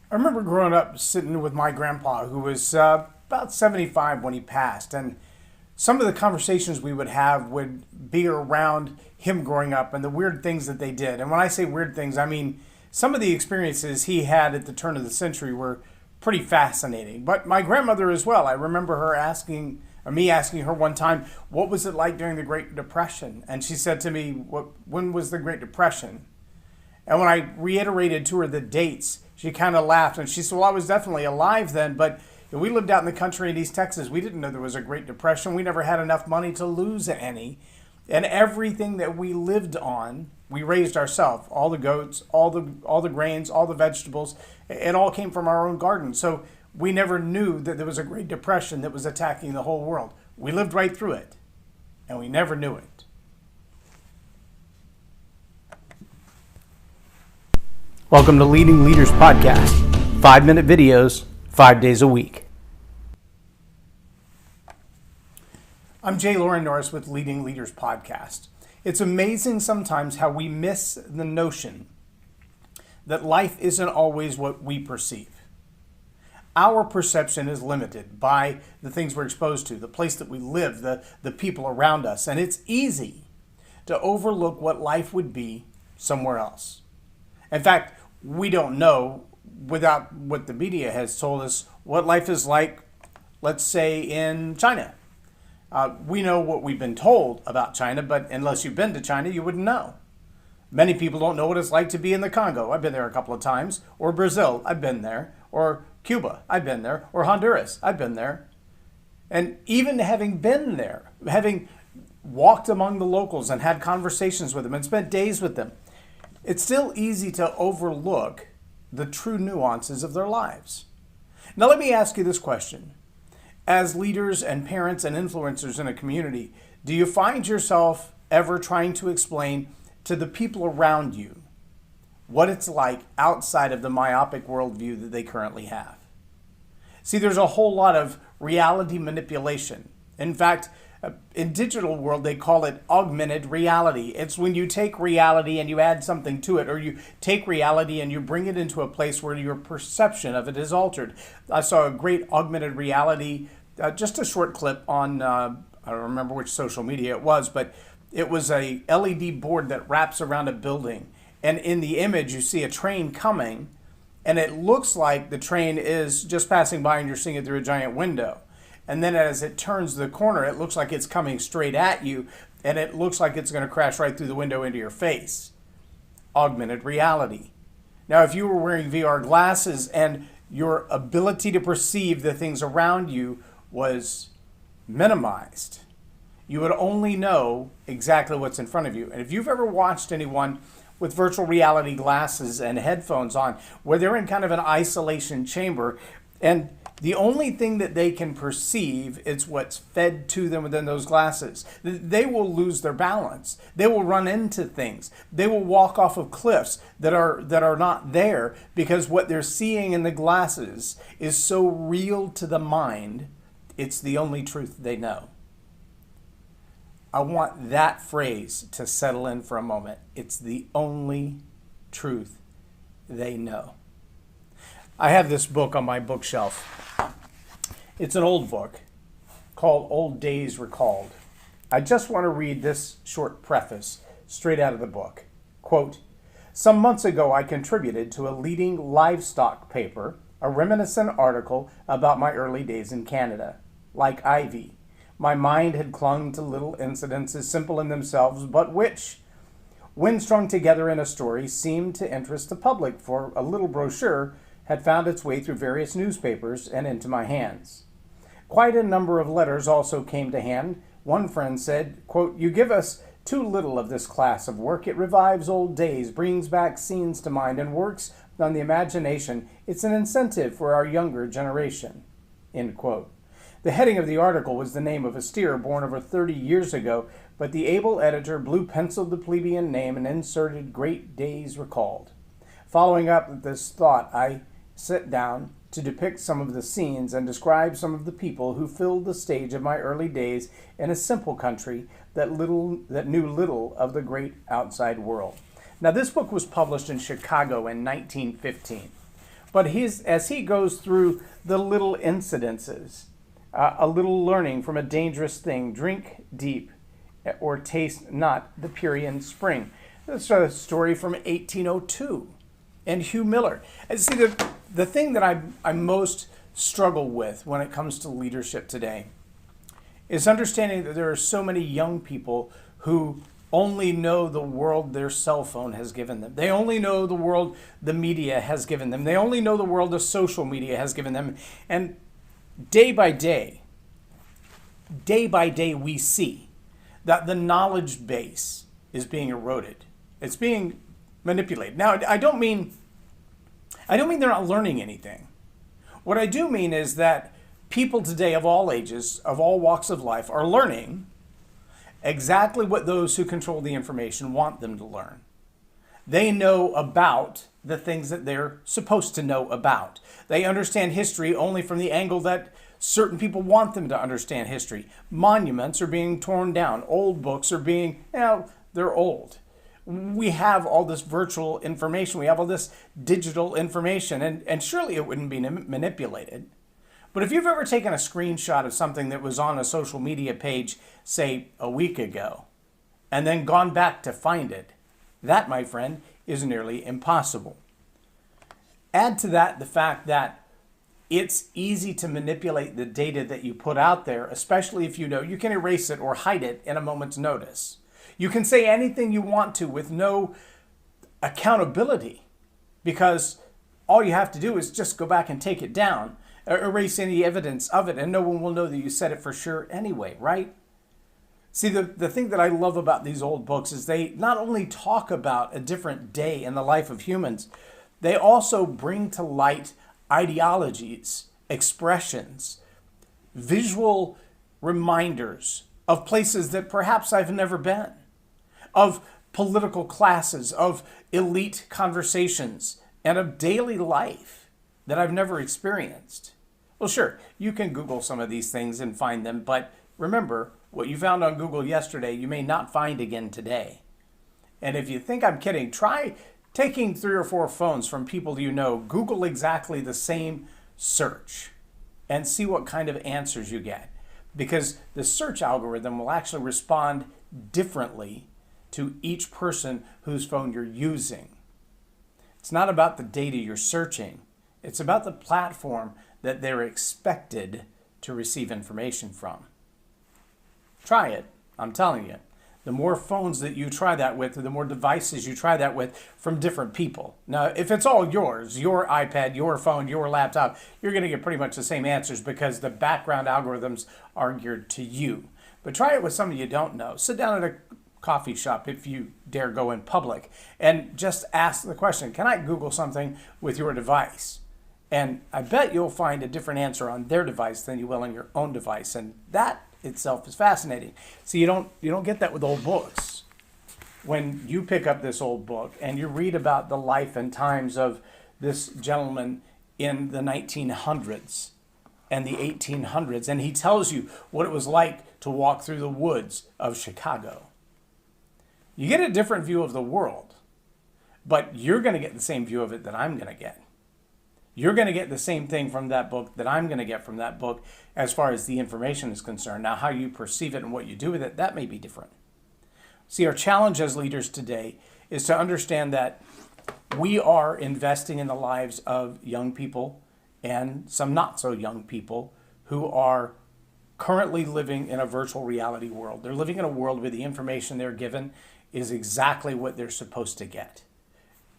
I remember growing up sitting with my grandpa, who was about 75 when he passed, and some of the conversations we would have would be around him growing up and the weird things that they did. And when I say weird things, I mean some of the experiences he had at the turn of the century were pretty fascinating. But my grandmother as well. I remember her asking, or me asking her one time, what was it like during the Great Depression? And she said to me, when was the Great Depression? And when I reiterated to her the dates, she kind of laughed and she said, well, I was definitely alive then, but we lived out in the country in East Texas. We didn't know there was a Great Depression. We never had enough money to lose any. And everything that we lived on, we raised ourselves. All the goats, all the grains, all the vegetables, it all came from our own garden. So we never knew that there was a Great Depression that was attacking the whole world. We lived right through it, and we never knew it. Welcome to Leading Leaders Podcast. 5-minute videos, 5 days a week. I'm J Loren Norris with Leading Leaders Podcast. It's amazing sometimes how we miss the notion that life isn't always what we perceive. Our perception is limited by the things we're exposed to, the place that we live, the people around us, and it's easy to overlook what life would be somewhere else. In fact, we don't know, without what the media has told us, what life is like, let's say, in China. We know what we've been told about China, but unless you've been to China, you wouldn't know. Many people don't know what it's like to be in the Congo. I've been there a couple of times. Or Brazil, I've been there. Or Cuba, I've been there. Or Honduras, I've been there. And even having been there, having walked among the locals and had conversations with them and spent days with them, it's still easy to overlook the true nuances of their lives. Now let me ask you this question. As leaders and parents and influencers in a community, do you find yourself ever trying to explain to the people around you what it's like outside of the myopic worldview that they currently have? See, there's a whole lot of reality manipulation. In fact, in digital world, they call it augmented reality. It's when you take reality and you add something to it, or you take reality and you bring it into a place where your perception of it is altered. I saw a great augmented reality, just a short clip on, I don't remember which social media it was, but it was a LED board that wraps around a building. And in the image, you see a train coming, and it looks like the train is just passing by and you're seeing it through a giant window. And then as it turns the corner, it looks like it's coming straight at you, and it looks like it's going to crash right through the window into your face. Augmented reality. Now, if you were wearing VR glasses and your ability to perceive the things around you was minimized, you would only know exactly what's in front of you. And if you've ever watched anyone with virtual reality glasses and headphones on, where they're in kind of an isolation chamber, and the only thing that they can perceive is what's fed to them within those glasses. They will lose their balance. They will run into things. They will walk off of cliffs that are not there because what they're seeing in the glasses is so real to the mind, it's the only truth they know. I want that phrase to settle in for a moment. It's the only truth they know. I have this book on my bookshelf. It's an old book called Old Days Recalled. I just want to read this short preface straight out of the book. Quote, "Some months ago I contributed to a leading livestock paper a reminiscent article about my early days in Canada. Like ivy, my mind had clung to little incidents as simple in themselves, but which, when strung together in a story, seemed to interest the public, for a little brochure had found its way through various newspapers and into my hands. Quite a number of letters also came to hand. One friend said, quote, 'You give us too little of this class of work. It revives old days, brings back scenes to mind, and works on the imagination. It's an incentive for our younger generation.' End quote. The heading of the article was the name of a steer born over 30 years ago, but the able editor blue-penciled the plebeian name and inserted 'Great Days Recalled.' Following up this thought, I sit down to depict some of the scenes and describe some of the people who filled the stage of my early days in a simple country that knew little of the great outside world." Now, this book was published in Chicago in 1915. But as he goes through the little incidences, a little learning from a dangerous thing, drink deep or taste not the Pierian spring. That's a story from 1802. And Hugh Miller. And see, the thing that I most struggle with when it comes to leadership today is understanding that there are so many young people who only know the world their cell phone has given them. They only know the world the media has given them. They only know the world the social media has given them. And day by day, we see that the knowledge base is being eroded. It's being manipulated. Now, I don't mean they're not learning anything. What I do mean is that people today of all ages, of all walks of life, are learning exactly what those who control the information want them to learn. They know about the things that they're supposed to know about. They understand history only from the angle that certain people want them to understand history. Monuments are being torn down. Old books are being, they're old. We have all this virtual information. We have all this digital information, and surely it wouldn't be manipulated. But if you've ever taken a screenshot of something that was on a social media page, say a week ago, and then gone back to find it, that, my friend, is nearly impossible. Add to that the fact that it's easy to manipulate the data that you put out there, especially if you know you can erase it or hide it in a moment's notice. You can say anything you want to with no accountability, because all you have to do is just go back and take it down, or erase any evidence of it, and no one will know that you said it for sure anyway, right? See, the thing that I love about these old books is they not only talk about a different day in the life of humans, they also bring to light ideologies, expressions, visual reminders of places that perhaps I've never been, of political classes, of elite conversations, and of daily life that I've never experienced. Well, sure, you can Google some of these things and find them, but remember, what you found on Google yesterday, you may not find again today. And if you think I'm kidding, try taking 3 or 4 phones from people you know, Google exactly the same search, and see what kind of answers you get. Because the search algorithm will actually respond differently to each person whose phone you're using. It's not about the data you're searching. It's about the platform that they're expected to receive information from. Try it. I'm telling you. The more phones that you try that with, the more devices you try that with from different people. Now, if it's all yours, your iPad, your phone, your laptop, you're going to get pretty much the same answers because the background algorithms are geared to you. But try it with somebody you don't know. Sit down at a coffee shop if you dare go in public and just ask the question, can I Google something with your device? And I bet you'll find a different answer on their device than you will on your own device. And that itself is fascinating. So you don't get that with old books. When you pick up this old book and you read about the life and times of this gentleman in the 1900s and the 1800s, and he tells you what it was like to walk through the woods of Chicago, you get a different view of the world, but you're going to get the same view of it that I'm going to get. You're going to get the same thing from that book that I'm going to get from that book as far as the information is concerned. Now, how you perceive it and what you do with it, that may be different. See, our challenge as leaders today is to understand that we are investing in the lives of young people and some not so young people who are currently living in a virtual reality world. They're living in a world where the information they're given is exactly what they're supposed to get.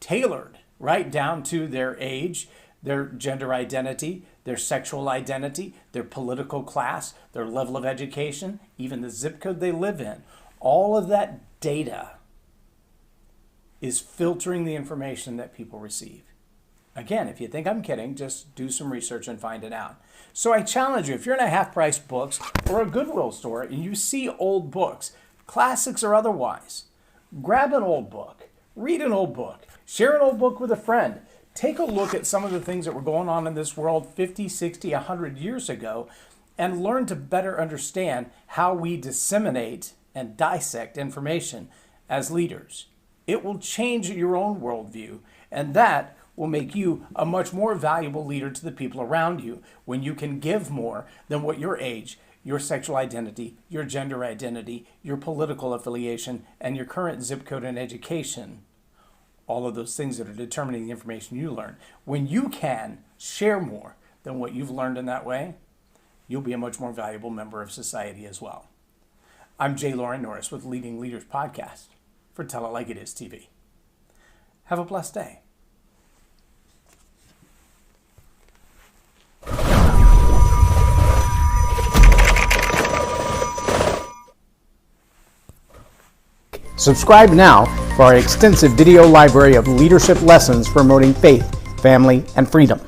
Tailored right down to their age, their gender identity, their sexual identity, their political class, their level of education, even the zip code they live in. All of that data is filtering the information that people receive. Again, if you think I'm kidding, just do some research and find it out. So I challenge you, if you're in a half-price books or a Goodwill store and you see old books, classics or otherwise, grab an old book, read an old book, share an old book with a friend. Take a look at some of the things that were going on in this world 50, 60, 100 years ago and learn to better understand how we disseminate and dissect information as leaders. It will change your own worldview, and that will make you a much more valuable leader to the people around you when you can give more than what your age, your sexual identity, your gender identity, your political affiliation, and your current zip code and education, all of those things that are determining the information you learn. When you can share more than what you've learned in that way, you'll be a much more valuable member of society as well. I'm J Loren Norris with Leading Leaders Podcast for Tell It Like It Is TV. Have a blessed day. Subscribe now for our extensive video library of leadership lessons promoting faith, family, and freedom.